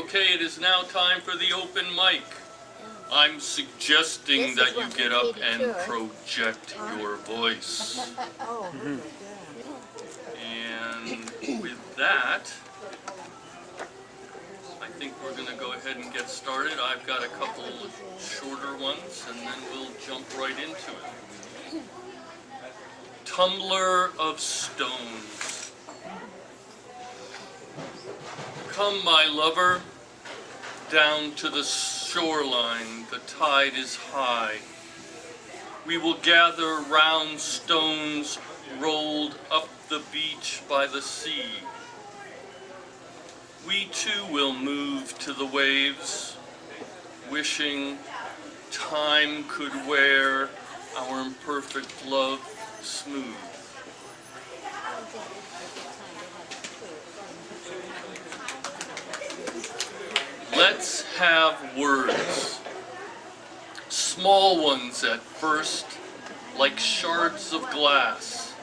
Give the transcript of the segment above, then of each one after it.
Okay, it is now time for the open mic. I'm suggesting that you get up and project your voice. And with that, I think we're going to go ahead and get started. I've got a couple shorter ones, and then we'll jump right into it. Tumbler of stones. Come, my lover, down to the shoreline, the tide is high. We will gather round stones rolled up the beach by the sea. We too will move to the waves, wishing time could wear our imperfect love smooth. Let's have words, small ones at first, like shards of glass.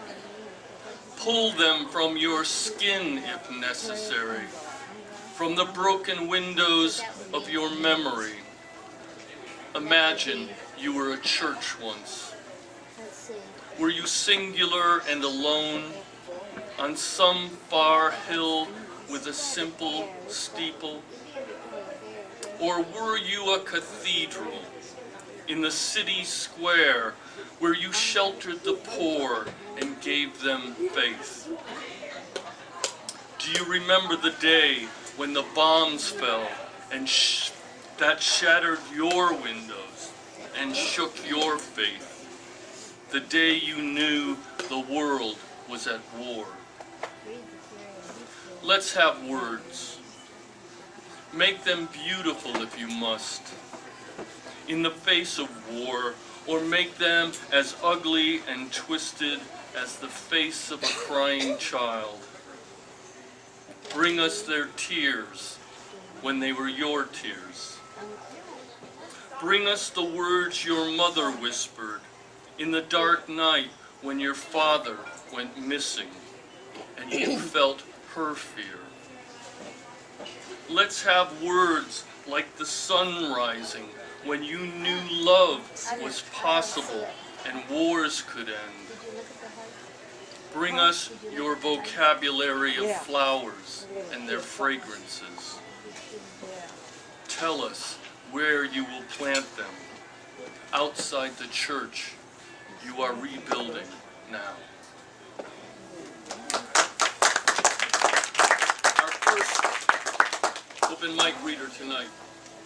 Pull them from your skin if necessary, from the broken windows of your memory. Imagine you were a church once. Were you singular and alone on some far hill with a simple steeple? Or were you a cathedral in the city square where you sheltered the poor and gave them faith? Do you remember the day when the bombs fell and that shattered your windows and shook your faith? The day you knew the world was at war. Let's have words. Make them beautiful if you must, in the face of war, or make them as ugly and twisted as the face of a crying child. Bring us their tears when they were your tears. Bring us the words your mother whispered in the dark night when your father went missing and you felt her fear. Let's have words like the sun rising when you knew love was possible and wars could end. Bring us your vocabulary of flowers and their fragrances. Tell us where you will plant them. Outside the church, you are rebuilding now. Our first open mic reader tonight,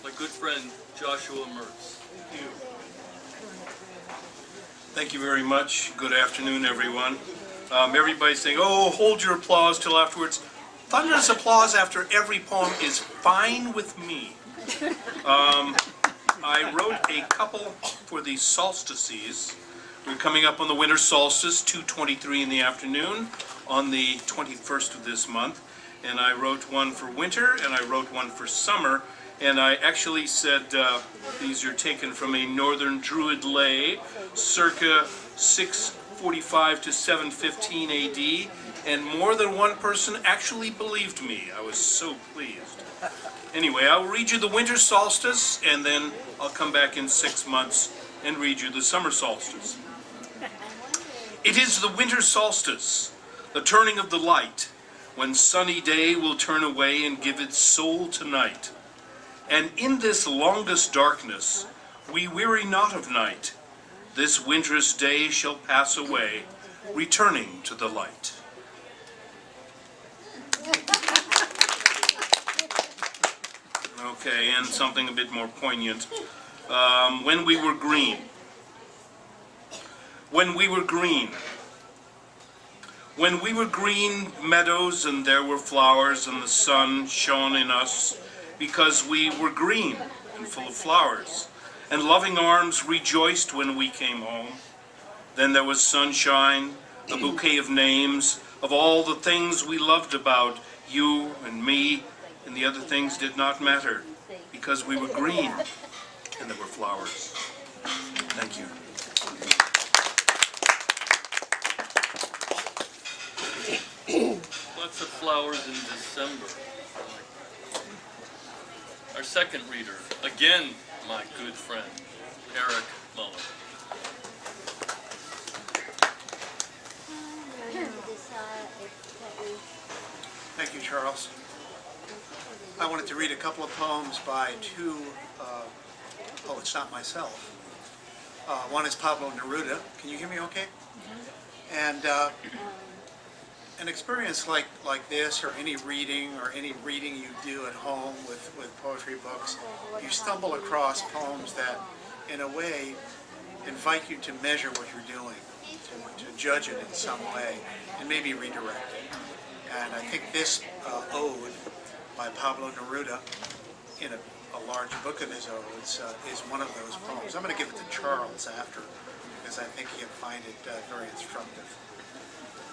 my good friend Joshua Mertz. Thank you. Thank you very much. Good afternoon, everyone. Everybody's saying, oh, hold your applause till afterwards. Thunderous applause after every poem is fine with me. I wrote a couple for the solstices. We're coming up on the winter solstice, 2:23 in the afternoon, on the 21st of this month. And I wrote one for winter, and I wrote one for summer. And I actually said these are taken from a northern Druid lay, circa 645 to 715 AD. And more than one person actually believed me. I was so pleased. Anyway, I'll read you the winter solstice, and then I'll come back in 6 months and read you the summer solstice. It is the winter solstice, the turning of the light, when sunny day will turn away and give its soul to night. And in this longest darkness, we weary not of night. This winter's day shall pass away, returning to the light. Okay, and something a bit more poignant. When we were green. When we were green. When we were green meadows and there were flowers and the sun shone in us because we were green and full of flowers, and loving arms rejoiced when we came home. Then there was sunshine, a bouquet of names, of all the things we loved about you and me, and the other things did not matter because we were green and there were flowers. Thank you. Lots of flowers in December. our second reader, again, my good friend, Eric Muller. Thank you, Charles. I wanted to read a couple of poems by two poets, not myself. One is Pablo Neruda. Can you hear me okay? And an experience like this, or any reading you do at home with poetry books, you stumble across poems that, in a way, invite you to measure what you're doing, to judge it in some way, and maybe redirect it. And I think this ode by Pablo Neruda, in a large book of his odes, is one of those poems. I'm going to give it to Charles after, because I think he'll find it very instructive.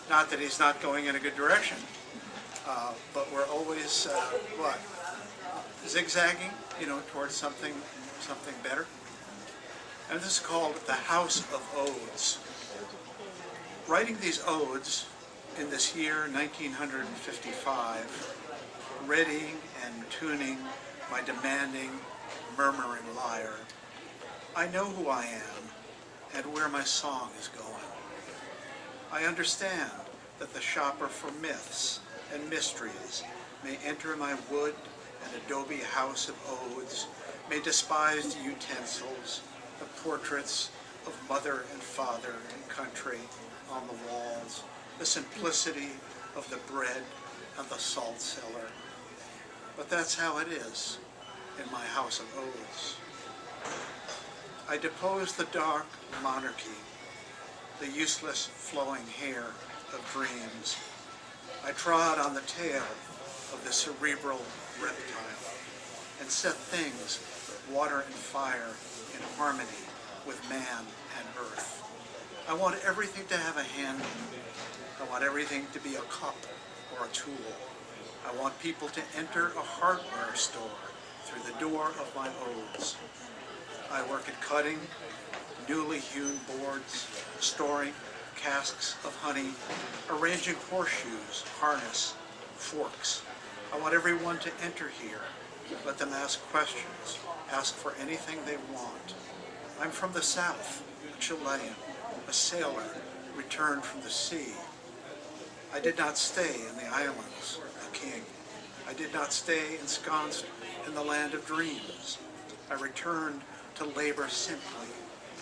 Not that he's not going in a good direction, but we're always, zigzagging, towards something better. And this is called The House of Odes. Writing these odes in this year, 1955, readying and tuning my demanding, murmuring lyre, I know who I am and where my song is going. I understand that the shopper for myths and mysteries may enter my wood and adobe house of odes, may despise the utensils, the portraits of mother and father and country on the walls, the simplicity of the bread and the salt cellar. But that's how it is in my house of odes. I depose the dark monarchy, the useless flowing hair of dreams. I trod on the tail of the cerebral reptile and set things, water and fire, in harmony with man and earth. I want everything to have a handle. I want everything to be a cup or a tool. I want people to enter a hardware store through the door of my odes. I work at cutting newly hewn boards, storing casks of honey, arranging horseshoes, harness, forks. I want everyone to enter here. Let them ask questions, ask for anything they want. I'm from the South, a Chilean, a sailor, returned from the sea. I did not stay in the islands, a king. I did not stay ensconced in the land of dreams. I returned to labor simply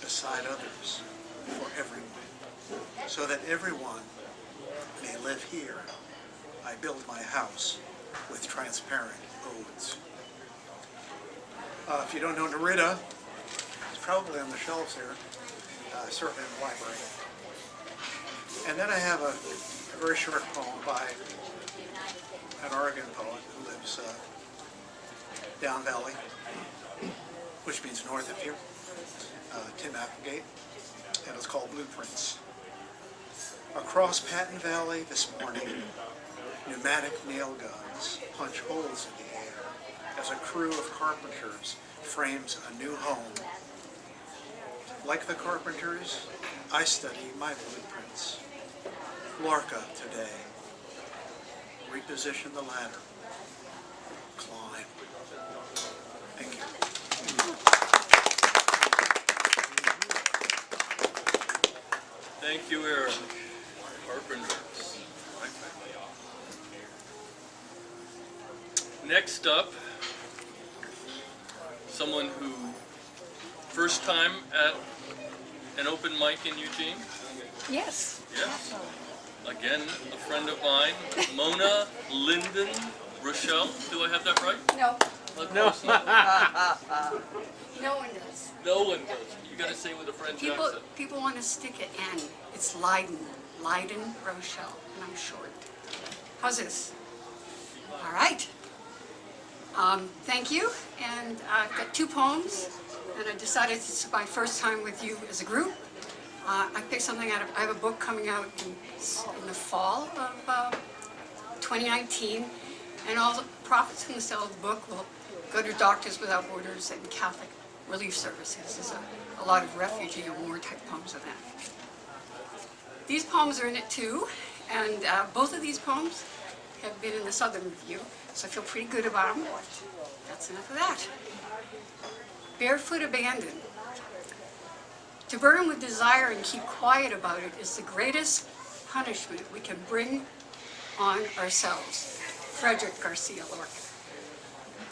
beside others, for everyone, so that everyone may live here. I build my house with transparent odes. If you don't know Neruda, it's probably on the shelves here, certainly in the library. And then I have a very short poem by an Oregon poet who lives down valley, which means north of here, Tim Applegate, and it's called Blueprints. Across Patton Valley this morning, pneumatic nail guns punch holes in the air as a crew of carpenters frames a new home. Like the carpenters, I study my blueprints. Lorca today. Reposition the ladder. Climb. Thank you. Thank you, Eric. Carpenters. Next up, someone who first time at an open mic in Eugene? Yes. Yes. Again, a friend of mine, Mona Linden Rochelle. Do I have that right? No. No. No one does. No one does. You got to say with a French accent. People want to stick it N. It's Leiden. Leiden Rochelle, and I'm short. How's this? All right. Thank you. And I've got two poems, and I decided it's my first time with you as a group. I picked something out of, I have a book coming out in the fall of 2019, and all the profits from the sale of the book will go to Doctors Without Borders and Catholic Relief Services. There's a lot of refugee and war type poems in that. These poems are in it too, and both of these poems have been in the Southern Review, so I feel pretty good about them. That's enough of that. Barefoot abandon. To burn with desire and keep quiet about it is the greatest punishment we can bring on ourselves. Frederick Garcia Lorca.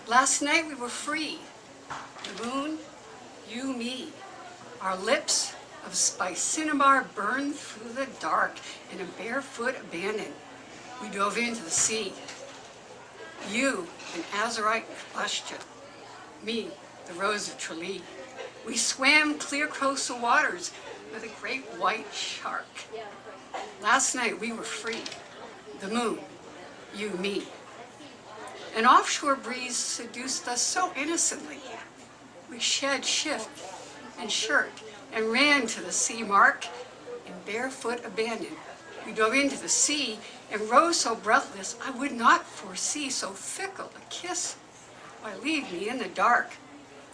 Last night we were free. The moon, you, me. Our lips of spice cinnabar burned through the dark in a barefoot abandon. We dove into the sea. You, an azurite combustion. Me, the rose of Tralee. We swam clear coastal waters with a great white shark. Last night we were free. The moon, you, me. An offshore breeze seduced us so innocently. We shed shift and shirt and ran to the sea mark in barefoot abandon. We dove into the sea and rose so breathless I would not foresee so fickle a kiss. Why leave me in the dark?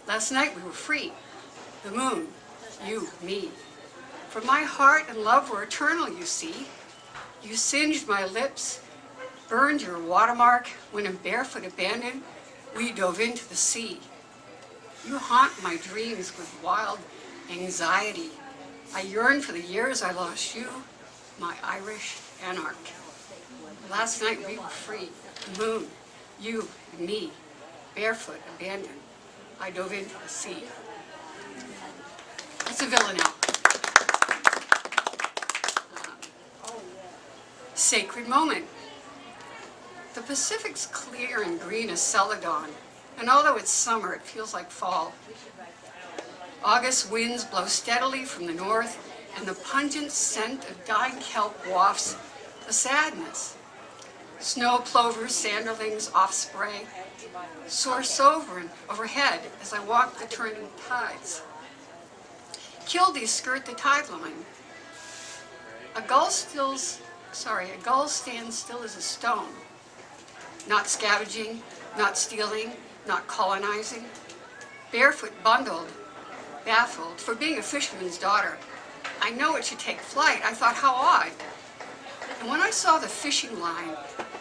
Last night we were free. The moon, you, me. For my heart and love were eternal, you see. You singed my lips, burned your watermark when in barefoot abandon we dove into the sea. You haunt my dreams with wild anxiety. I yearn for the years I lost you, my Irish anarch. Last night we were free. The moon, you and me, barefoot abandoned. I dove into the sea. It's a villanelle. Sacred moment. The Pacific's clear and green as celadon, and although it's summer, it feels like fall. August winds blow steadily from the north, and the pungent scent of dying kelp wafts the sadness. Snow plovers, sanderlings, offspray, soar overhead as I walk the turning tides. Kildees skirt the tide line. A gull stands still as a stone. Not scavenging, not stealing, not colonizing. Barefoot, bundled, baffled, for being a fisherman's daughter. I know it should take flight. I thought, how odd. And when I saw the fishing line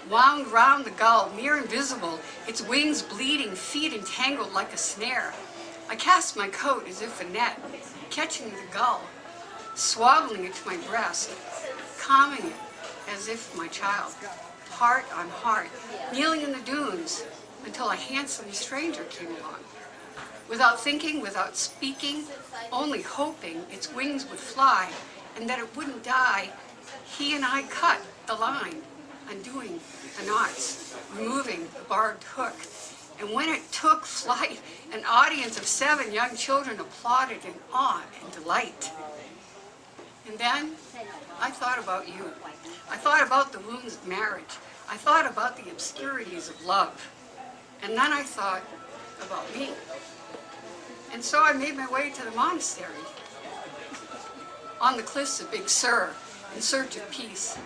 wound round the gull, near invisible, its wings bleeding, feet entangled like a snare, I cast my coat as if a net, catching the gull, swaddling it to my breast, calming it as if my child, heart on heart, kneeling in the dunes until a handsome stranger came along. Without thinking, without speaking, only hoping its wings would fly and that it wouldn't die, he and I cut the line, undoing the knots, removing the barbed hook. And when it took flight, an audience of 7 young children applauded in awe and delight. And then I thought about you. I thought about the wounds of marriage. I thought about the obscurities of love. And then I thought about me. And so I made my way to the monastery on the cliffs of Big Sur in search of peace.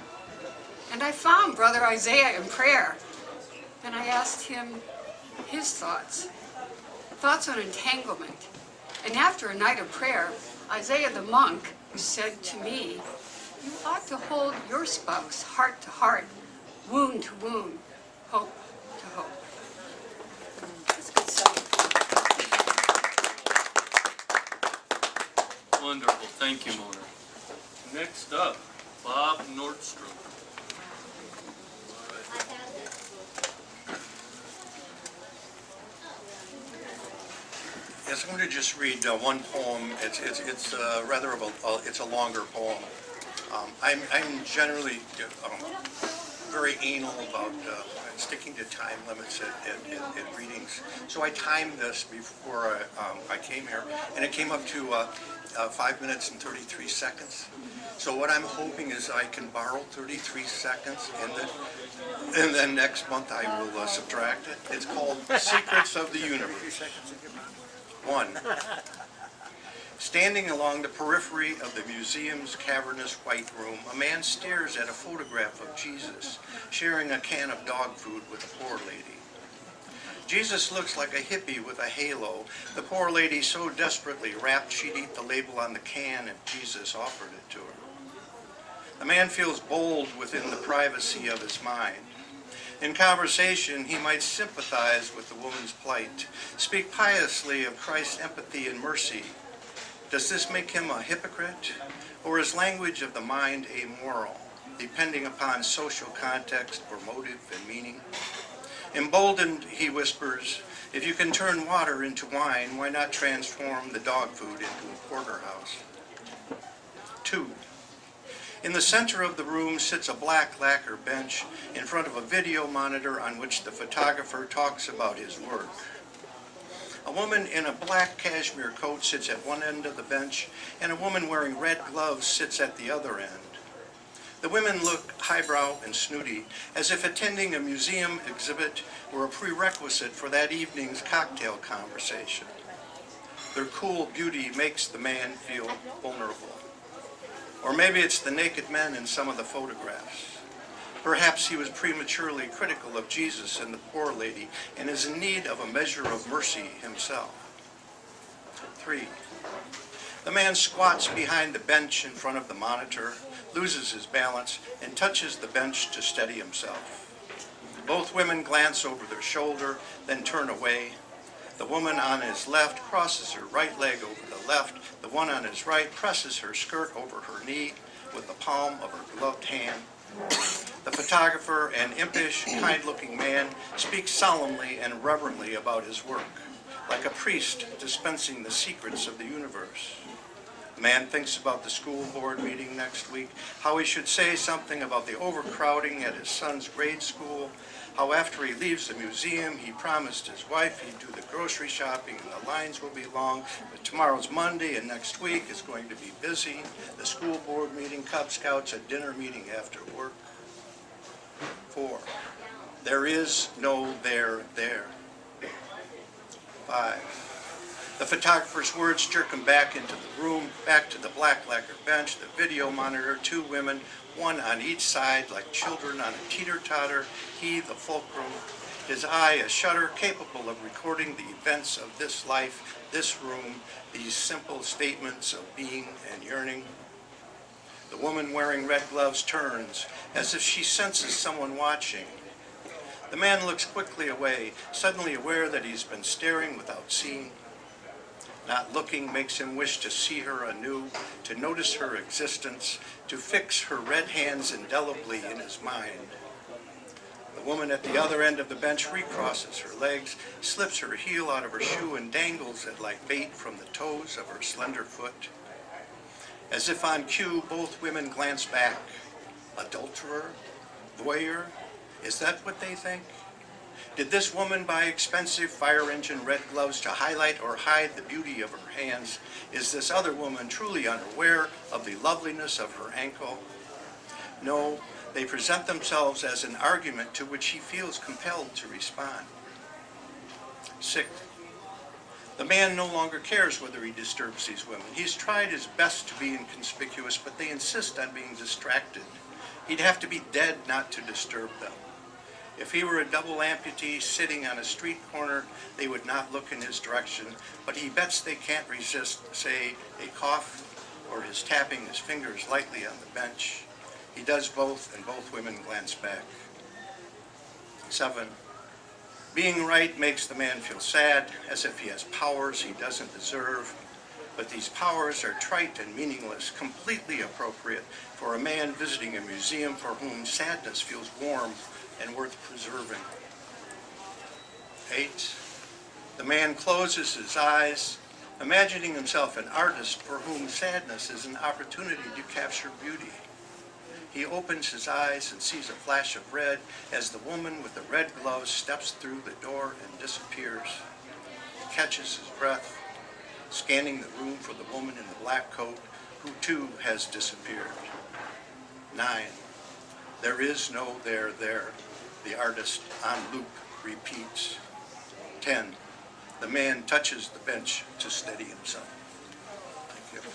And I found Brother Isaiah in prayer. And I asked him his thoughts on entanglement. And after a night of prayer, Isaiah the monk, who said to me, you ought to hold your spouse heart to heart, wound to wound, hope to hope. That's a good song. Wonderful. Thank you, Mona. Next up, Bob Nordstrom. Yes, I'm going to just read one poem. It's rather of it's a longer poem. I'm generally very anal about sticking to time limits at readings. So I timed this before I came here, and it came up to 5 minutes and 33 seconds. So what I'm hoping is I can borrow 33 seconds, and then next month I will subtract it. It's called Secrets of the Universe. 1. Standing along the periphery of the museum's cavernous white room, a man stares at a photograph of Jesus sharing a can of dog food with a poor lady. Jesus looks like a hippie with a halo. The poor lady so desperately wrapped she'd eat the label on the can if Jesus offered it to her. The man feels bold within the privacy of his mind. In conversation, he might sympathize with the woman's plight, speak piously of Christ's empathy and mercy. Does this make him a hypocrite, or is language of the mind amoral, depending upon social context or motive and meaning? Emboldened, he whispers, if you can turn water into wine, why not transform the dog food into a porterhouse? 2. In the center of the room sits a black lacquer bench in front of a video monitor on which the photographer talks about his work. A woman in a black cashmere coat sits at one end of the bench, and a woman wearing red gloves sits at the other end. The women look highbrow and snooty, as if attending a museum exhibit were a prerequisite for that evening's cocktail conversation. Their cool beauty makes the man feel vulnerable. Or maybe it's the naked men in some of the photographs. Perhaps he was prematurely critical of Jesus and the poor lady and is in need of a measure of mercy himself. 3. The man squats behind the bench in front of the monitor, loses his balance, and touches the bench to steady himself. Both women glance over their shoulder, then turn away. The woman on his left crosses her right leg over the left. The one on his right presses her skirt over her knee with the palm of her gloved hand. The photographer, an impish, kind-looking man, speaks solemnly and reverently about his work, like a priest dispensing the secrets of the universe. The man thinks about the school board meeting next week, how he should say something about the overcrowding at his son's grade school, how after he leaves the museum he promised his wife he'd do the grocery shopping and the lines will be long, but tomorrow's Monday and next week is going to be busy, the school board meeting, Cub Scouts, a dinner meeting after work. 4. There is no there. 5. The photographer's words jerk him back into the room, back to the black lacquer bench, the video monitor, 2 women, one on each side like children on a teeter-totter, he the fulcrum, his eye a shutter capable of recording the events of this life, this room, these simple statements of being and yearning. The woman wearing red gloves turns, as if she senses someone watching. The man looks quickly away, suddenly aware that he's been staring without seeing. Not looking makes him wish to see her anew, to notice her existence, to fix her red hands indelibly in his mind. The woman at the other end of the bench recrosses her legs, slips her heel out of her shoe and dangles it like bait from the toes of her slender foot. As if on cue, both women glance back. Adulterer? Voyeur? Is that what they think? Did this woman buy expensive fire engine red gloves to highlight or hide the beauty of her hands? Is this other woman truly unaware of the loveliness of her ankle? No, they present themselves as an argument to which he feels compelled to respond. 6. The man no longer cares whether he disturbs these women. He's tried his best to be inconspicuous, but they insist on being distracted. He'd have to be dead not to disturb them. If he were a double amputee sitting on a street corner, they would not look in his direction, but he bets they can't resist, say, a cough or his tapping his fingers lightly on the bench. He does both, and both women glance back. 7. Being right makes the man feel sad, as if he has powers he doesn't deserve. But these powers are trite and meaningless, completely appropriate for a man visiting a museum for whom sadness feels warm and worth preserving. 8. The man closes his eyes, imagining himself an artist for whom sadness is an opportunity to capture beauty. He opens his eyes and sees a flash of red as the woman with the red gloves steps through the door and disappears. He catches his breath, scanning the room for the woman in the black coat, who too has disappeared. 9. There is no there. The artist on loop repeats. 10. The man touches the bench to steady himself. Thank you.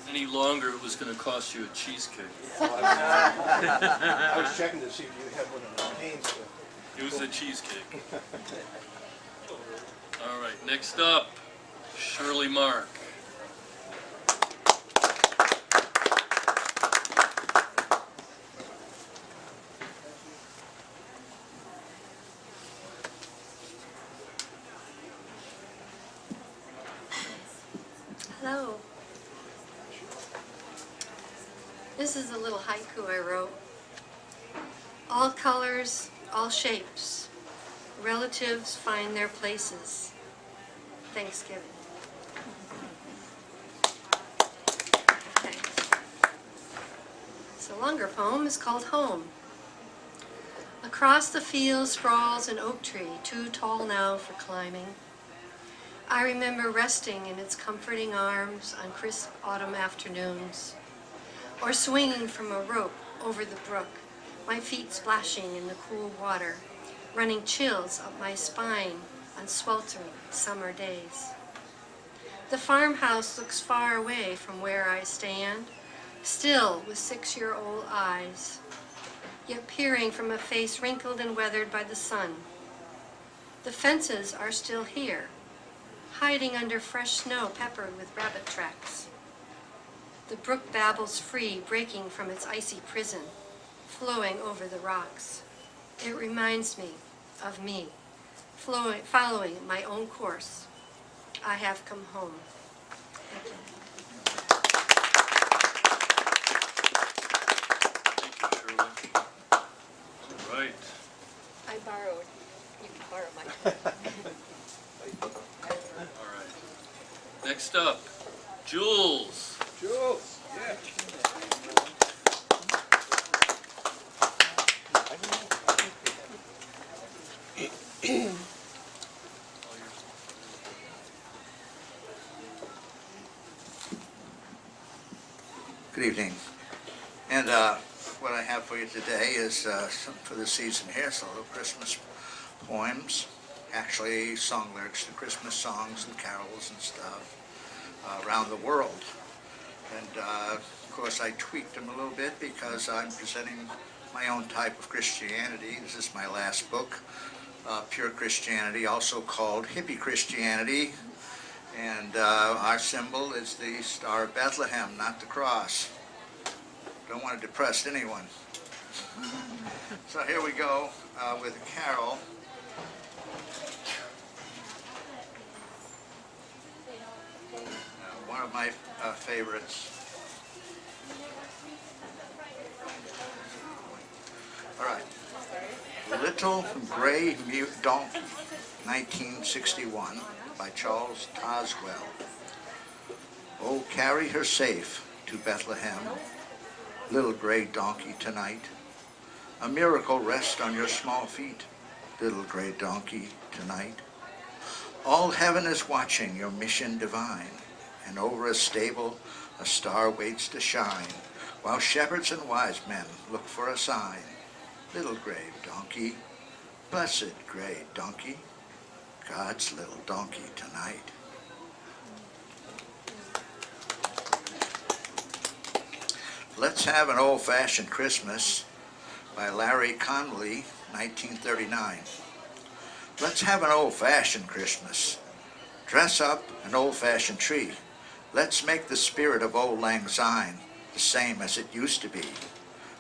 Any longer, it was going to cost you a cheesecake. I was checking to see if you had one of the pains. It was a cheesecake. All right, next up, Shirley Mark. This is a little haiku I wrote. All colors, all shapes, relatives find their places. Thanksgiving. Thanks. This longer poem is called Home. Across the field sprawls an oak tree, too tall now for climbing. I remember resting in its comforting arms on crisp autumn afternoons, or swinging from a rope over the brook, my feet splashing in the cool water, running chills up my spine on sweltering summer days. The farmhouse looks far away from where I stand, still with 6-year-old eyes, yet peering from a face wrinkled and weathered by the sun. The fences are still here, hiding under fresh snow peppered with rabbit tracks. The brook babbles free, breaking from its icy prison, flowing over the rocks. It reminds me of me, following my own course. I have come home. Thank you. Thank you, Shirley. All right. I borrowed. You can borrow my. All right. Next up, Jules. Jules, yeah. Good evening. And what I have for you today is some for the season here, so little Christmas poems, actually song lyrics to Christmas songs and carols and stuff around the world. And of course I tweaked them a little bit because I'm presenting my own type of Christianity. This is my last book, Pure Christianity, also called Hippie Christianity. And our symbol is the Star of Bethlehem, not the cross. Don't want to depress anyone. So here we go with a carol. One of my favorites. All right. Little Gray Donkey, 1961, by Charles Toswell. Oh, carry her safe to Bethlehem, little gray donkey tonight. A miracle rest on your small feet, little gray donkey tonight. All heaven is watching your mission divine, and over a stable a star waits to shine, while shepherds and wise men look for a sign. Little gray donkey, blessed gray donkey, God's little donkey tonight. Let's Have an Old-Fashioned Christmas by Larry Connolly, 1939. Let's have an old-fashioned Christmas. Dress up an old-fashioned tree. Let's make the spirit of Old Lang Syne the same as it used to be.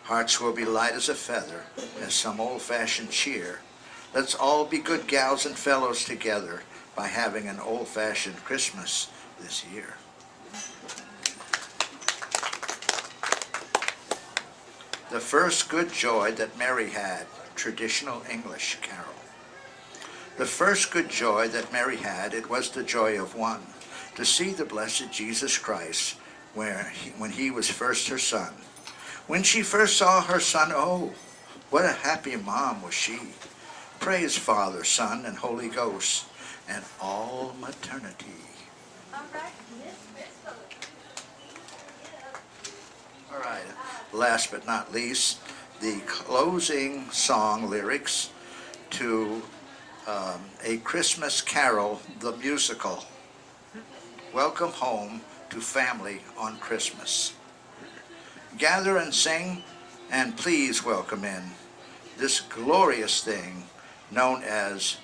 Hearts will be light as a feather, as some old-fashioned cheer. Let's all be good gals and fellows together by having an old-fashioned Christmas this year. The First Good Joy That Mary Had, traditional English carol. The first good joy that Mary had, it was the joy of one, to see the blessed Jesus Christ when he was first her son. When she first saw her son, oh, what a happy mom was she. Praise Father, Son, and Holy Ghost, and all maternity. All right, last but not least, the closing song lyrics to A Christmas Carol, the musical. Welcome home to family on Christmas. Gather and sing, and please welcome in this glorious thing known as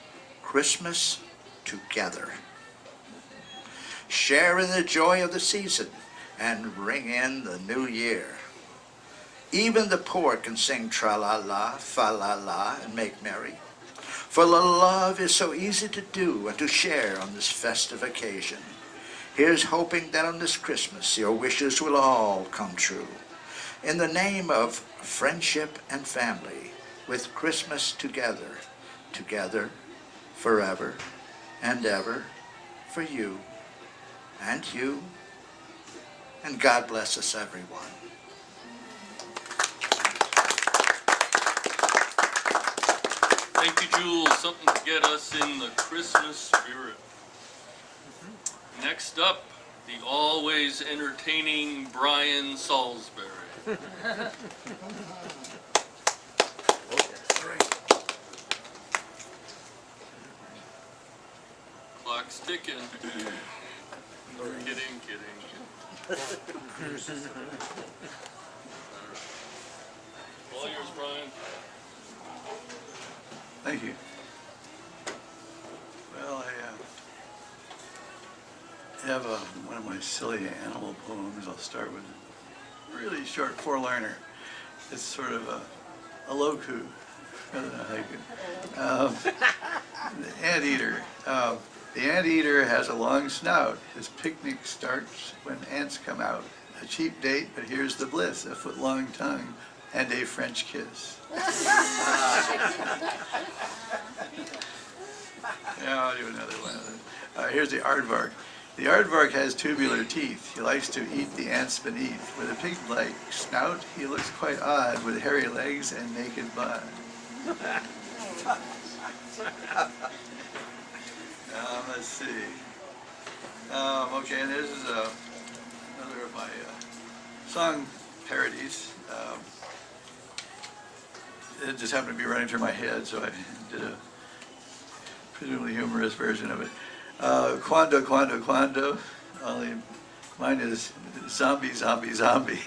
Christmas together. Share in the joy of the season and ring in the new year. Even the poor can sing tra-la-la, fa-la-la, and make merry. For love is so easy to do and to share on this festive occasion. Here's hoping that on this Christmas your wishes will all come true. In the name of friendship and family, with Christmas together, together, forever and ever, for you, and God bless us everyone. Thank you, Jules. Something to get us in the Christmas spirit. Next up, the always entertaining Brian Salisbury. Clock's ticking. Kidding. All yours, Brian. Thank you. Well, I have one of my silly animal poems. I'll start with a really short four-liner. It's sort of a loku. I don't know how you could. The anteater. The anteater has a long snout. His picnic starts when ants come out. A cheap date, but here's the bliss: a foot-long tongue and a French kiss. Yeah, I'll do another one of them. Here's the aardvark. The aardvark has tubular teeth. He likes to eat the ants beneath. With a pig-like snout, he looks quite odd, with hairy legs and naked butt. Let's see. Okay, and this is another of my song parodies. It just happened to be running through my head, so I did a presumably humorous version of it. Quando, quando, quando. Only mine is zombie, zombie, zombie.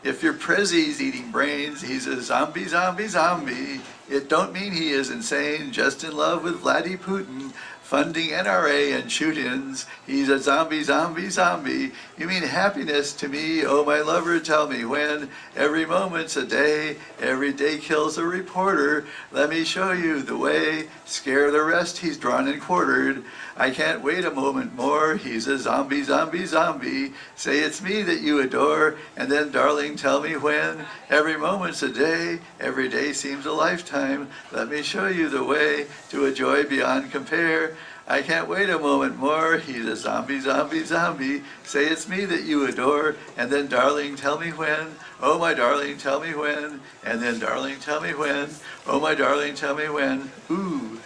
If your prezzy's eating brains, he's a zombie, zombie, zombie. It don't mean he is insane, just in love with Vladdy Putin, funding NRA and shoot-ins. He's a zombie, zombie, zombie. You mean happiness to me, oh my lover, tell me when. Every moment's a day, every day kills a reporter. Let me show you the way, scare the rest, he's drawn and quartered. I can't wait a moment more, he's a zombie, zombie, zombie. Say it's me that you adore, and then darling, tell me when. Every moment's a day, every day seems a lifetime. Let me show you the way to a joy beyond compare. I can't wait a moment more, he's a zombie, zombie, zombie. Say it's me that you adore, and then darling, tell me when. Oh my darling, tell me when. And then darling, tell me when. Oh my darling, tell me when. Ooh.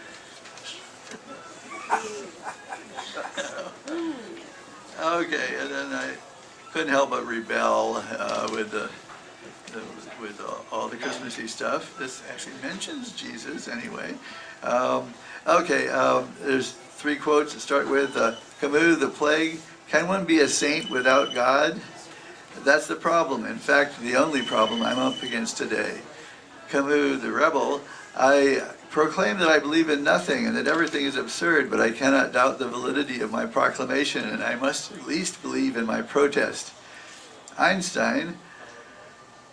Okay, and then I couldn't help but rebel with all the Christmassy stuff. This actually mentions Jesus anyway. There's three quotes to start with. Camus, The Plague. Can one be a saint without God? That's the problem. In fact, the only problem I'm up against today. Camus, The Rebel. I proclaim that I believe in nothing and that everything is absurd, but I cannot doubt the validity of my proclamation, and I must at least believe in my protest. Einstein,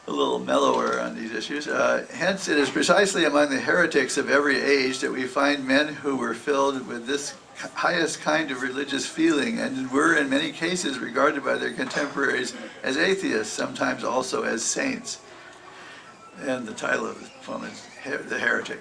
a little mellower on these issues. Hence, it is precisely among the heretics of every age that we find men who were filled with this highest kind of religious feeling and were in many cases regarded by their contemporaries as atheists, sometimes also as saints. And the title of the poem is The Heretic.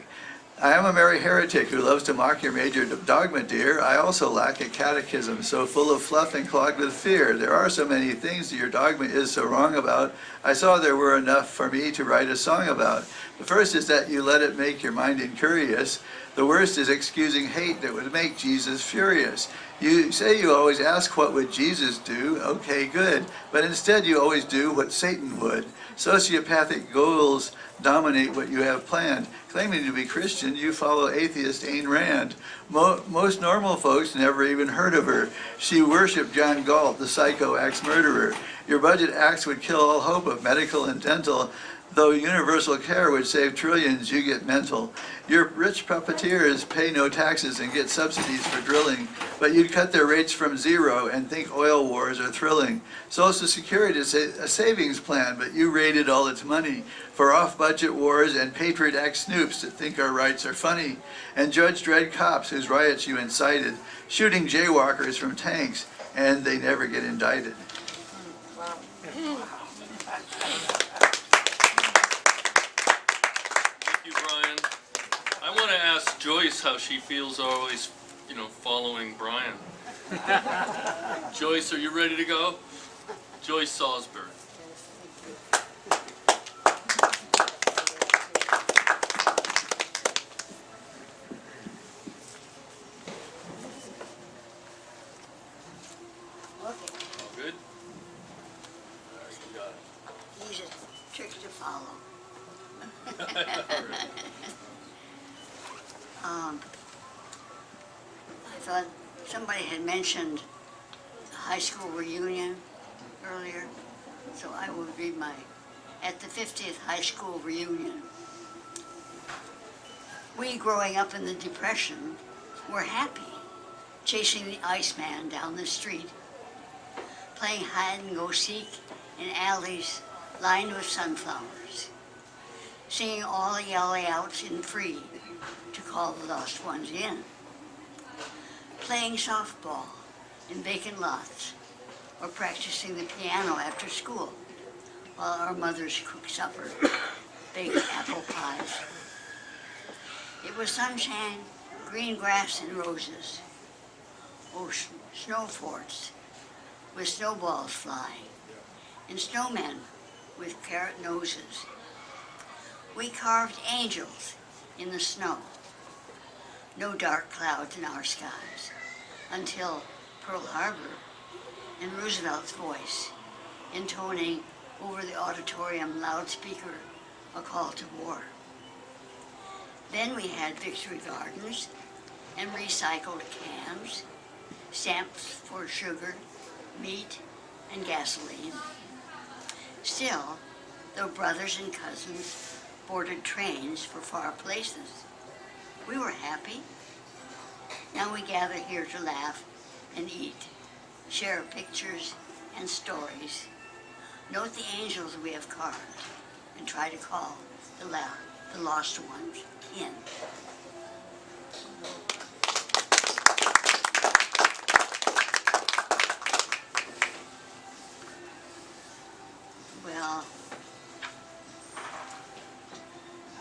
I am a merry heretic who loves to mock your major dogma, dear. I also lack a catechism so full of fluff and clogged with fear. There are so many things that your dogma is so wrong about. I saw there were enough for me to write a song about. The first is that you let it make your mind incurious. The worst is excusing hate that would make Jesus furious. You say you always ask, what would Jesus do? Okay, good. But instead you always do what Satan would. Sociopathic goals dominate what you have planned. Claiming to be Christian, you follow atheist Ayn Rand. Most normal folks never even heard of her. She worshipped John Galt, the psycho axe-murderer. Your budget acts would kill all hope of medical and dental. Though universal care would save trillions, you get mental. Your rich puppeteers pay no taxes and get subsidies for drilling, but you'd cut their rates from zero and think oil wars are thrilling. Social Security is a savings plan, but you raided all its money for off-budget wars and Patriot Act snoops that think our rights are funny, and Judge Dredd cops whose riots you incited, shooting jaywalkers from tanks, and they never get indicted. Wow. Joyce how she feels always, following Brian. Joyce, are you ready to go? Joyce Salisbury. All good? All right, you got it. He's a trick to follow. I thought somebody had mentioned the high school reunion earlier, so I will read at the 50th high school reunion. We, growing up in the Depression, were happy, chasing the Iceman down the street, playing hide-and-go-seek in alleys lined with sunflowers, singing all the yelly-outs in free to call the lost ones in, playing softball in vacant lots, or practicing the piano after school while our mothers cooked supper, baked apple pies. It was sunshine, green grass and roses, snow forts with snowballs flying, and snowmen with carrot noses. We carved angels in the snow. No dark clouds in our skies until Pearl Harbor and Roosevelt's voice intoning over the auditorium loudspeaker a call to war. Then we had victory gardens and recycled cans, stamps for sugar, meat, and gasoline. Still, though brothers and cousins boarded trains for far places, we were happy. Now we gather here to laugh and eat, share pictures and stories, note the angels we have carved, and try to call the lost ones in. Well,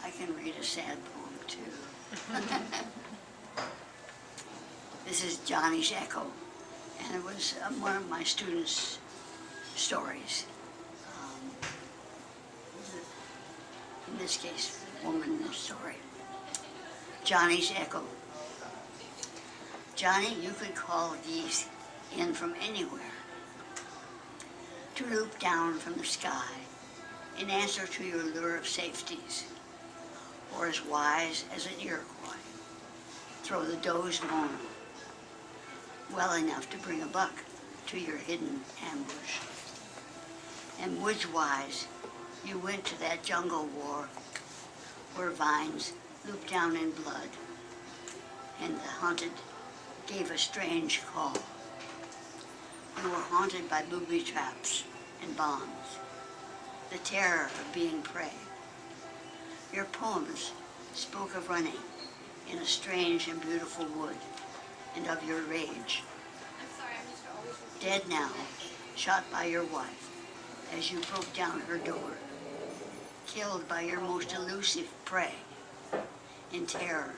I can read a sad poem too. This is Johnny's Echo, and it was one of my students' stories. In this case, a woman in this story. Johnny's Echo. Johnny, you could call geese in from anywhere to loop down from the sky in answer to your lure of safeties, or as wise as an Iroquois, throw the doe's moan well enough to bring a buck to your hidden ambush. And woods-wise, you went to that jungle war where vines looped down in blood, and the hunted gave a strange call. You were haunted by booby traps and bombs, the terror of being prey. Your poems spoke of running in a strange and beautiful wood, and of your rage. Dead now, shot by your wife as you broke down her door, killed by your most elusive prey, in terror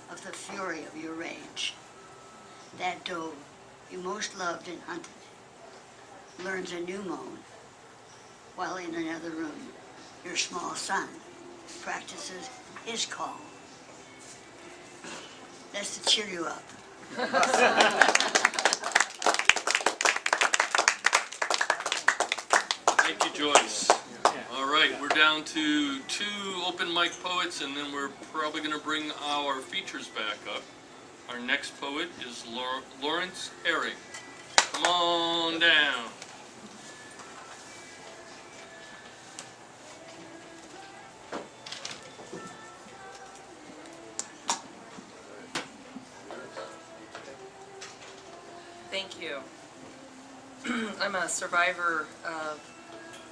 of the fury of your rage. That doe you most loved and hunted learns a new moan, while in another room your small son practices his call. That's to cheer you up. Thank you, Joyce. All right, we're down to 2 open mic poets, and then we're probably going to bring our features back up. Our next poet is Lawrence Herring. Come on down. Thank you. I'm a survivor of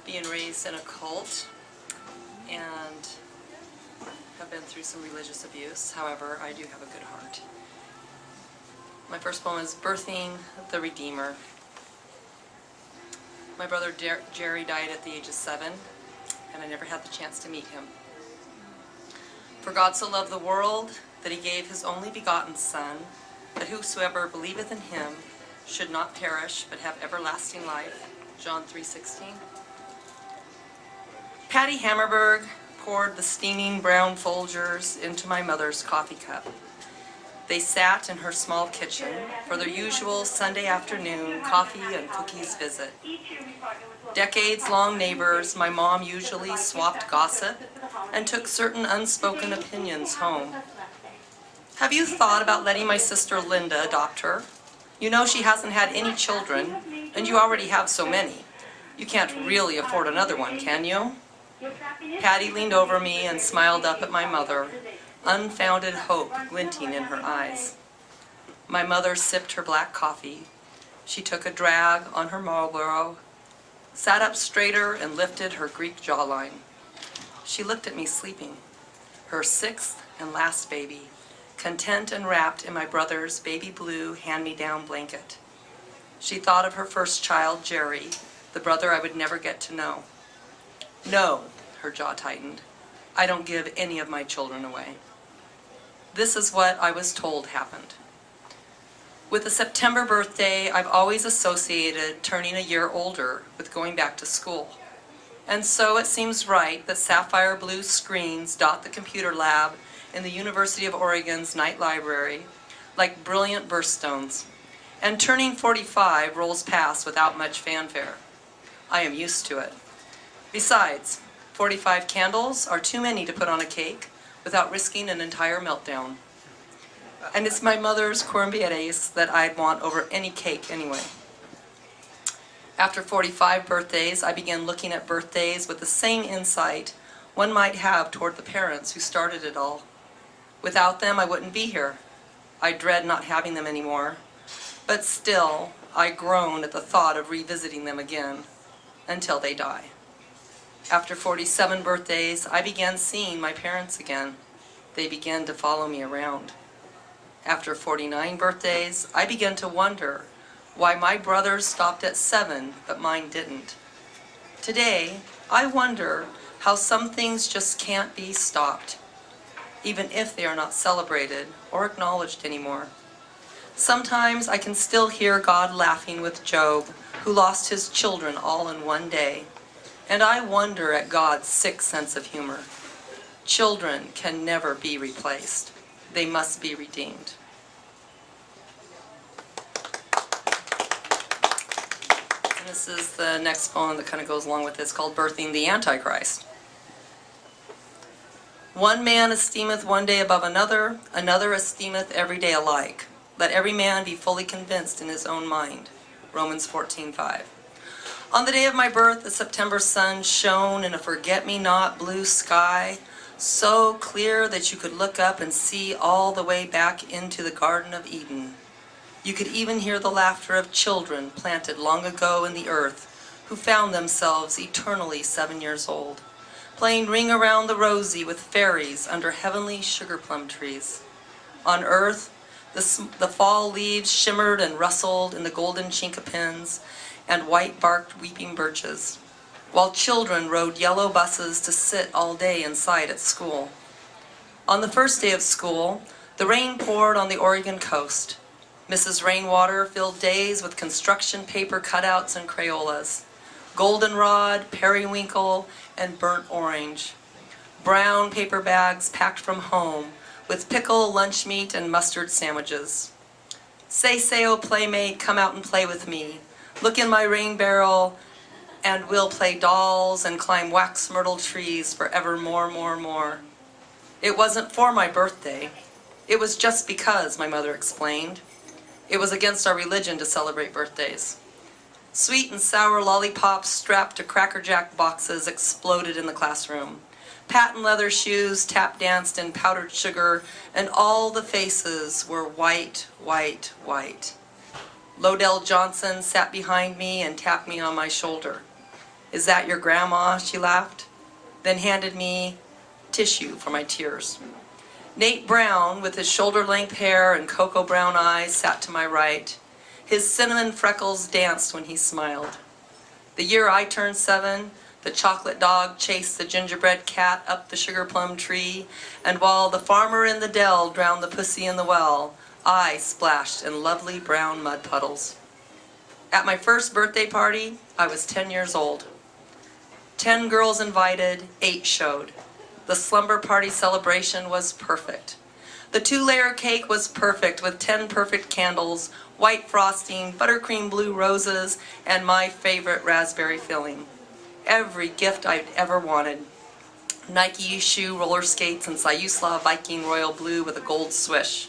being raised in a cult and have been through some religious abuse. However, I do have a good heart. My first poem is Birthing the Redeemer. My brother Jerry died at the age of 7, and I never had the chance to meet him. For God so loved the world that he gave his only begotten Son, that whosoever believeth in him should not perish, but have everlasting life. John 3:16. Patty Hammerberg poured the steaming brown Folgers into my mother's coffee cup. They sat in her small kitchen for their usual Sunday afternoon coffee and cookies visit. Decades-long neighbors, my mom usually swapped gossip and took certain unspoken opinions home. Have you thought about letting my sister Linda adopt her? You know she hasn't had any children, and you already have so many. You can't really afford another one, can you? Patty leaned over me and smiled up at my mother, unfounded hope glinting in her eyes. My mother sipped her black coffee. She took a drag on her Marlboro, sat up straighter and lifted her Greek jawline. She looked at me sleeping, her sixth and last baby, content and wrapped in my brother's baby blue hand-me-down blanket. She thought of her first child, Jerry, the brother I would never get to know. No, her jaw tightened. I don't give any of my children away. This is what I was told happened. With a September birthday, I've always associated turning a year older with going back to school. And so it seems right that sapphire blue screens dot the computer lab in the University of Oregon's night library like brilliant birthstones. And turning 45 rolls past without much fanfare. I am used to it. Besides, 45 candles are too many to put on a cake without risking an entire meltdown. And it's my mother's corned beans that I'd want over any cake anyway. After 45 birthdays, I began looking at birthdays with the same insight one might have toward the parents who started it all. Without them, I wouldn't be here. I dread not having them anymore. But still, I groan at the thought of revisiting them again until they die. After 47 birthdays, I began seeing my parents again. They began to follow me around. After 49 birthdays, I began to wonder why my brothers stopped at 7, but mine didn't. Today, I wonder how some things just can't be stopped, even if they are not celebrated or acknowledged anymore. Sometimes I can still hear God laughing with Job, who lost his children all in one day, and I wonder at God's sick sense of humor. Children can never be replaced. They must be redeemed. And this is the next poem that kind of goes along with this, called Birthing the Antichrist. One man esteemeth one day above another, another esteemeth every day alike. Let every man be fully convinced in his own mind. Romans 14:5. On the day of my birth, the September sun shone in a forget-me-not blue sky, so clear that you could look up and see all the way back into the Garden of Eden. You could even hear the laughter of children planted long ago in the earth, who found themselves eternally 7 years old, playing Ring Around the Rosie with fairies under heavenly sugar plum trees. On earth, the fall leaves shimmered and rustled in the golden chinkapins and white-barked weeping birches, while children rode yellow buses to sit all day inside at school. On the first day of school, the rain poured on the Oregon coast. Mrs. Rainwater filled days with construction paper cutouts and Crayolas, goldenrod, periwinkle, and burnt orange. Brown paper bags packed from home with pickle, lunch meat, and mustard sandwiches. Say, oh playmate, come out and play with me. Look in my rain barrel, and we'll play dolls and climb wax myrtle trees forever more. It wasn't for my birthday. It was just because, my mother explained. It was against our religion to celebrate birthdays. Sweet and sour lollipops strapped to Cracker Jack boxes exploded in the classroom. Patent leather shoes tap danced in powdered sugar, and all the faces were white. Lodell Johnson sat behind me and tapped me on my shoulder. "Is that your grandma?" she laughed, then handed me tissue for my tears. Nate Brown, with his shoulder-length hair and cocoa brown eyes, sat to my right. His cinnamon freckles danced when he smiled. The year I turned 7, The chocolate dog chased the gingerbread cat up the sugar plum tree, and while the farmer in the dell drowned the pussy in the well, I splashed in lovely brown mud puddles. At my first birthday party, I was 10 years old. 10 girls invited, 8 showed. The slumber party celebration was perfect. The 2-layer cake was perfect with 10 perfect candles, white frosting, buttercream blue roses, and my favorite raspberry filling. Every gift I'd ever wanted. Nike shoe, roller skates, and Sayusla Viking Royal Blue with a gold swish.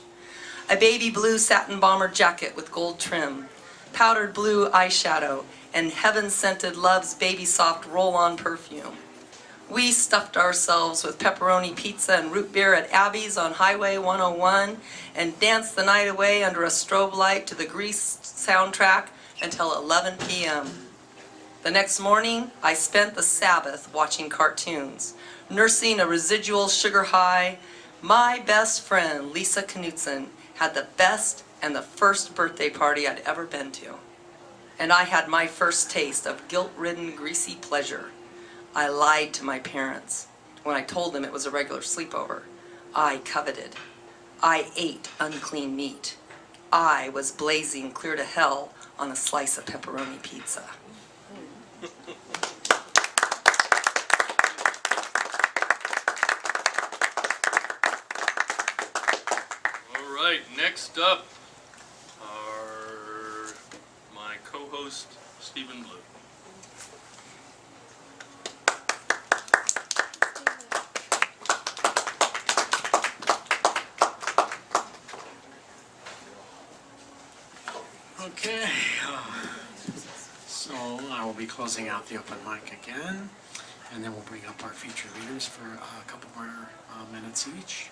A baby blue satin bomber jacket with gold trim. Powdered blue eyeshadow, and heaven-scented Love's Baby Soft roll-on perfume. We stuffed ourselves with pepperoni pizza and root beer at Abby's on Highway 101 and danced the night away under a strobe light to the Grease soundtrack until 11 p.m. The next morning, I spent the Sabbath watching cartoons, nursing a residual sugar high. My best friend, Lisa Knutson, had the best and the first birthday party I'd ever been to. And I had my first taste of guilt-ridden, greasy pleasure. I lied to my parents when I told them it was a regular sleepover. I coveted. I ate unclean meat. I was blazing clear to hell on a slice of pepperoni pizza. All right, next up are my co-host, Stephen Blue. Okay, so I will be closing out the open mic again, and then we'll bring up our featured readers for a couple more minutes each.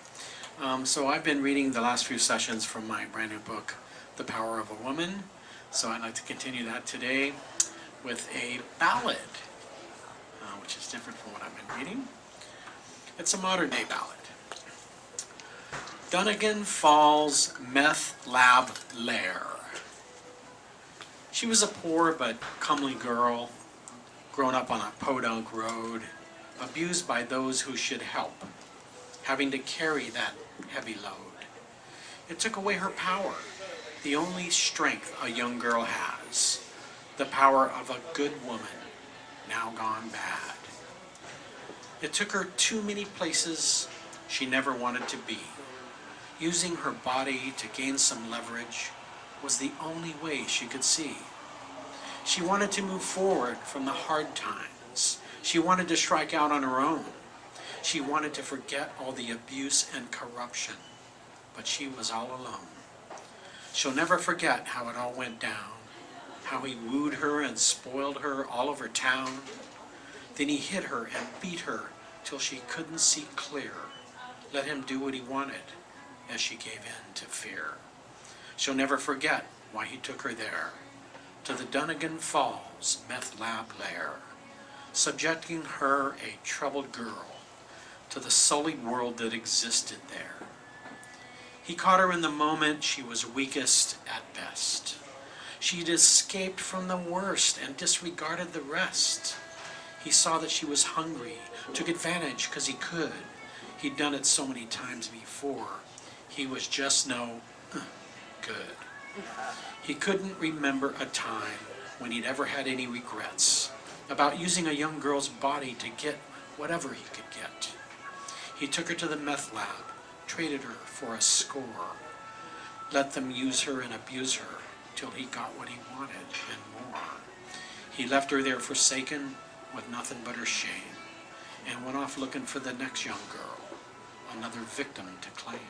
So I've been reading the last few sessions from my brand new book, The Power of a Woman. So I'd like to continue that today with a ballad, which is different from what I've been reading. It's a modern day ballad. Dunnigan Falls Meth Lab Lair. She was a poor but comely girl, grown up on a podunk road, abused by those who should help, having to carry that heavy load. It took away her power, the only strength a young girl has, the power of a good woman, now gone bad. It took her too many places she never wanted to be. Using her body to gain some leverage was the only way she could see. She wanted to move forward from the hard times. She wanted to strike out on her own. She wanted to forget all the abuse and corruption, but she was all alone. She'll never forget how it all went down, how he wooed her and spoiled her all over town. Then he hit her and beat her till she couldn't see clear, let him do what he wanted as she gave in to fear. She'll never forget why he took her there, to the Dunnigan Falls meth lab lair, subjecting her, a troubled girl, to the sullied world that existed there. He caught her in the moment she was weakest at best. She'd escaped from the worst and disregarded the rest. He saw that she was hungry, took advantage 'cause he could. He'd done it so many times before. He was just no good. He couldn't remember a time when he'd ever had any regrets about using a young girl's body to get whatever he could get. He took her to the meth lab, traded her for a score, let them use her and abuse her till he got what he wanted and more. He left her there forsaken with nothing but her shame and went off looking for the next young girl, another victim to claim.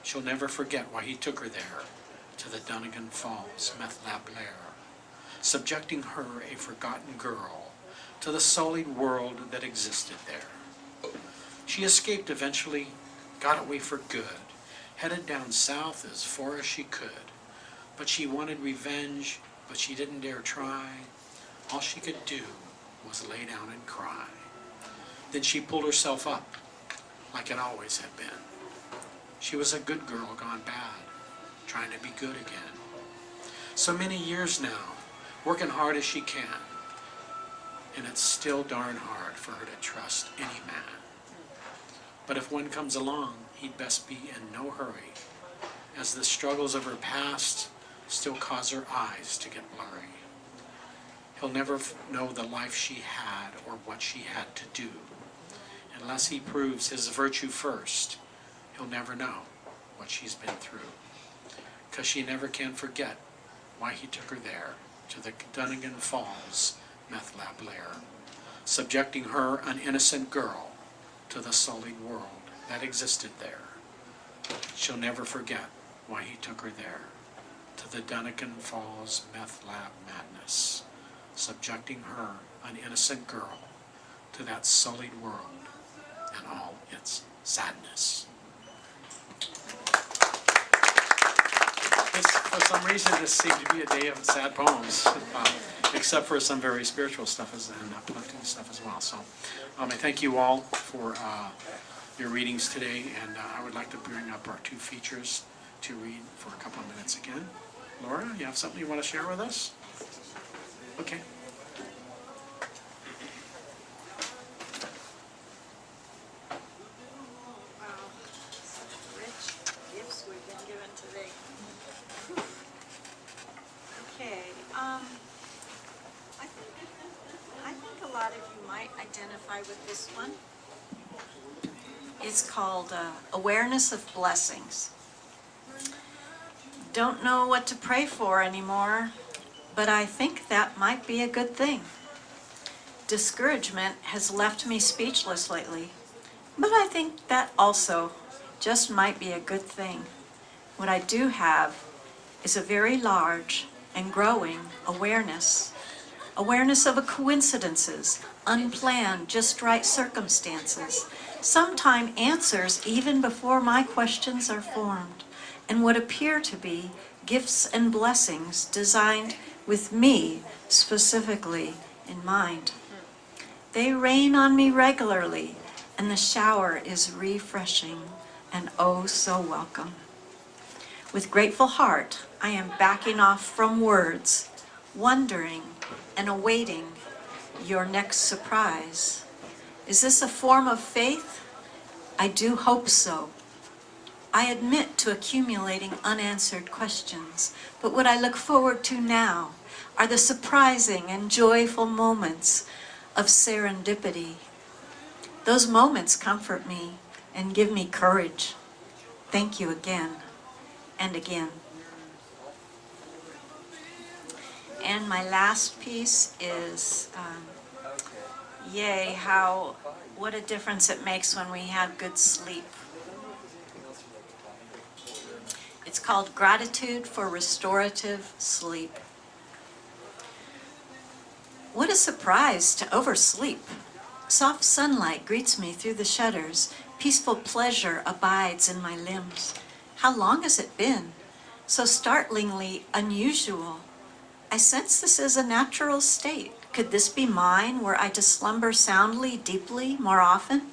She'll never forget why he took her there, to the Dunnigan Falls meth lab lair, subjecting her, a forgotten girl, to the sullied world that existed there. She escaped eventually, got away for good, headed down south as far as she could. But she wanted revenge, but she didn't dare try. All she could do was lay down and cry. Then she pulled herself up, like it always had been. She was a good girl gone bad, trying to be good again. So many years now, working hard as she can. and it's still darn hard for her to trust any man. But if one comes along, he'd best be in no hurry, as the struggles of her past still cause her eyes to get blurry. He'll never know the life she had or what she had to do. Unless he proves his virtue first, he'll never know what she's been through. 'Cause she never can forget why he took her there to the Dunnigan Falls meth lab lair, subjecting her, an innocent girl, to the sullied world that existed there. She'll never forget why he took her there to the Dunnigan Falls meth lab madness, subjecting her, an innocent girl, to that sullied world and all its sadness. For some reason, this seemed to be a day of sad poems, except for some very spiritual stuff and uplifting stuff as well. So I thank you all for your readings today, and I would like to bring up our two features to read for a couple of minutes again. Laura, you have something you want to share with us? Okay. I think a lot of you might identify with this one. It's called Awareness of Blessings. Don't know what to pray for anymore, but I think that might be a good thing. Discouragement has left me speechless lately, but I think that also just might be a good thing. What I do have is a very large and growing awareness of coincidences, unplanned, just right circumstances, sometimes answers even before my questions are formed, and what appear to be gifts and blessings designed with me specifically in mind. They rain on me regularly, and the shower is refreshing and oh so welcome. With grateful heart, I am backing off from words, wondering and awaiting your next surprise. Is this a form of faith? I do hope so. I admit to accumulating unanswered questions, but what I look forward to now are the surprising and joyful moments of serendipity. Those moments comfort me and give me courage. Thank you again and again. And my last piece is, yay, what a difference it makes when we have good sleep. It's called Gratitude for Restorative Sleep. What a surprise to oversleep. Soft sunlight greets me through the shutters. Peaceful pleasure abides in my limbs. How long has it been? So startlingly unusual. I sense this is a natural state. Could this be mine, were I to slumber soundly, deeply, more often?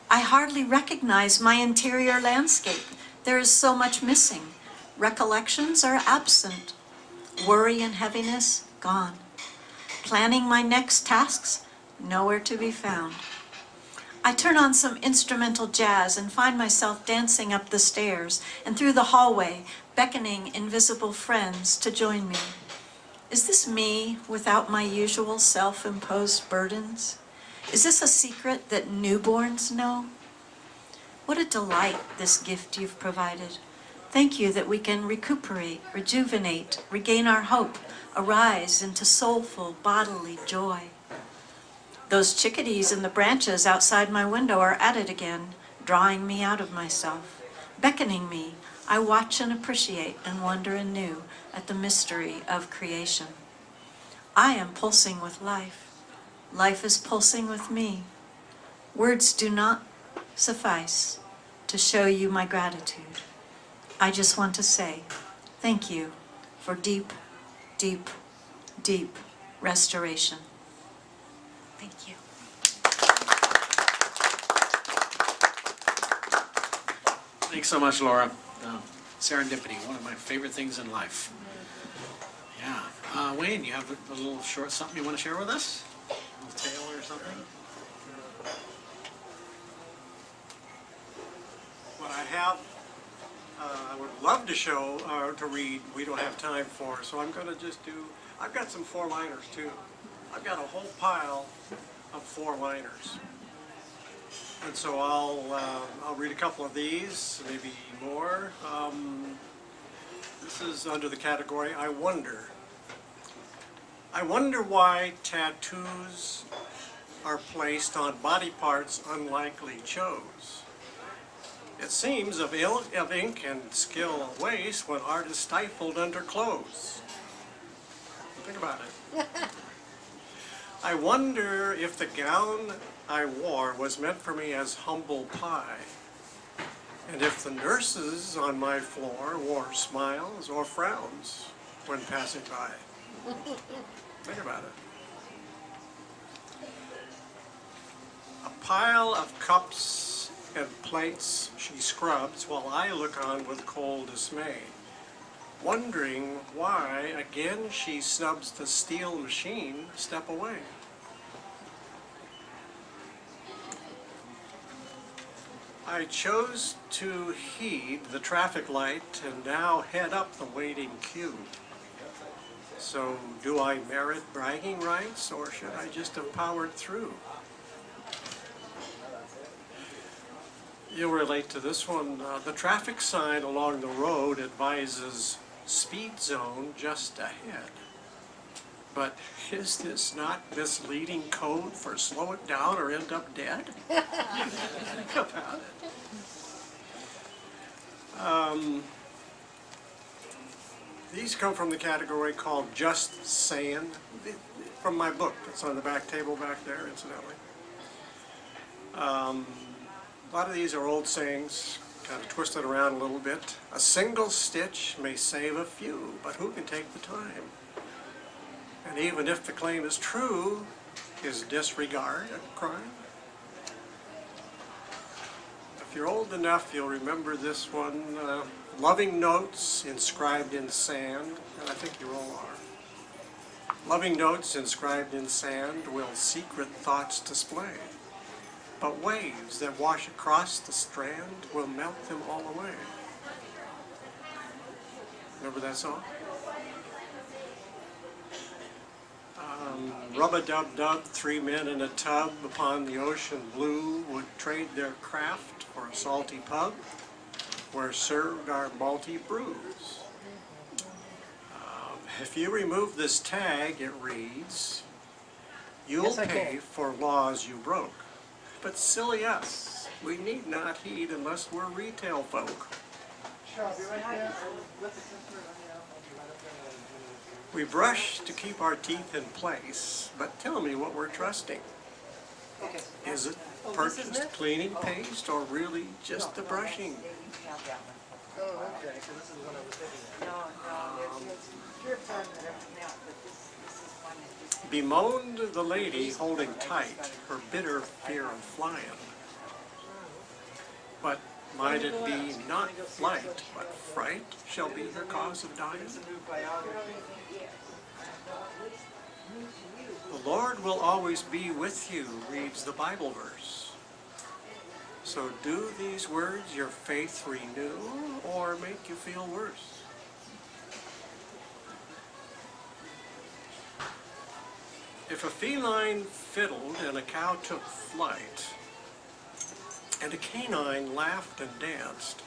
I hardly recognize my interior landscape. There is so much missing. Recollections are absent. Worry and heaviness, gone. Planning my next tasks, nowhere to be found. I turn on some instrumental jazz and find myself dancing up the stairs and through the hallway, beckoning invisible friends to join me. Is this me without my usual self-imposed burdens? Is this a secret that newborns know? What a delight, this gift you've provided. Thank you that we can recuperate, rejuvenate, regain our hope, arise into soulful bodily joy. Those chickadees in the branches outside my window are at it again, drawing me out of myself, beckoning me. I watch and appreciate and wonder anew at the mystery of creation. I am pulsing with life. Life is pulsing with me. Words do not suffice to show you my gratitude. I just want to say thank you for deep, deep, deep restoration. Thank you. Thanks so much, Laura. Serendipity, one of my favorite things in life. Yeah. Wayne, you have a little short something you want to share with us? have, I would love to show, to read, we don't have time for, so I'm gonna just do, I've got some four-liners too. I've got a whole pile of four-liners. And so I'll read a couple of these, maybe more. This is under the category, I wonder. I wonder why tattoos are placed on body parts unlikely chose. It seems of ink and skill waste when art is stifled under clothes. Think about it. I wonder if the gown I wore was meant for me as humble pie, and if the nurses on my floor wore smiles or frowns when passing by. Think about it. A pile of cups and plates she scrubs while I look on with cold dismay, wondering why again she snubs the steel machine step away. I chose to heed the traffic light and now head up the waiting queue. So do I merit bragging rights, or should I just have powered through? You'll relate to this one. The traffic sign along the road advises speed zone just ahead. But is this not misleading code for slow it down or end up dead? Think about it. These come from the category called Just Saying, from my book. It's on the back table back there, incidentally. A lot of these are old sayings, kind of twisted around a little bit. A single stitch may save a few, but who can take the time? And even if the claim is true, is disregard a crime? If you're old enough, you'll remember this one. Loving notes inscribed in sand, and I think you all are. Loving notes inscribed in sand will secret thoughts display, but waves that wash across the strand will melt them all away. Remember that song? Rub-a-dub-dub, three men in a tub upon the ocean blue would trade their craft for a salty pub where served our malty brews. If you remove this tag, it reads, you'll pay for laws you broke. But silly us, we need not heed unless we're retail folk. We brush to keep our teeth in place, but tell me what we're trusting. Is it purchased cleaning paste or really just the brushing? Bemoaned the lady holding tight her bitter fear of flying. But might it be not flight, but fright shall be her cause of dying? The Lord will always be with you, reads the Bible verse. So do these words your faith renew or make you feel worse? If a feline fiddled and a cow took flight, and a canine laughed and danced,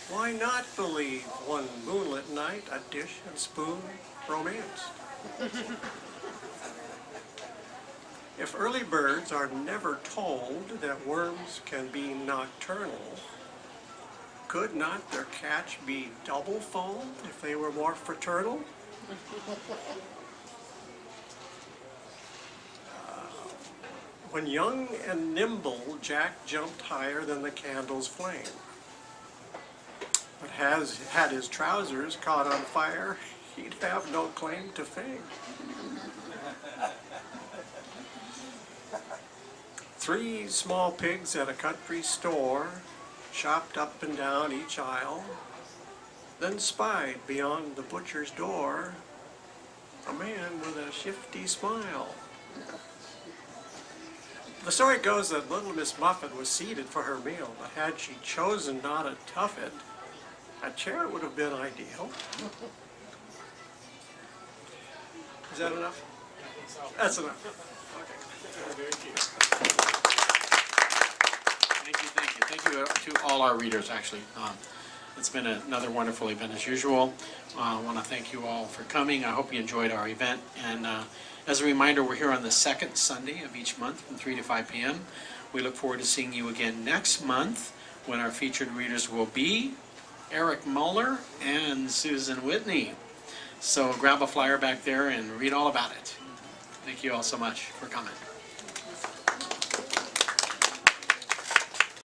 why not believe one moonlit night a dish and spoon romance? If early birds are never told that worms can be nocturnal, could not their catch be double-fold if they were more fraternal? When young and nimble, Jack jumped higher than the candle's flame. But had his trousers caught on fire, he'd have no claim to fame. 3 small pigs at a country store shopped up and down each aisle, then spied beyond the butcher's door a man with a shifty smile. The story goes that little Miss Muffet was seated for her meal, but had she chosen not a tuffet, a chair would have been ideal. Is that enough? That's enough. Okay. Thank you to all our readers, actually. It's been another wonderful event as usual. I want to thank you all for coming. I hope you enjoyed our event. And as a reminder, we're here on the second Sunday of each month from 3 to 5 p.m. We look forward to seeing you again next month when our featured readers will be Eric Muller and Susan Whitney. So grab a flyer back there and read all about it. Thank you all so much for coming.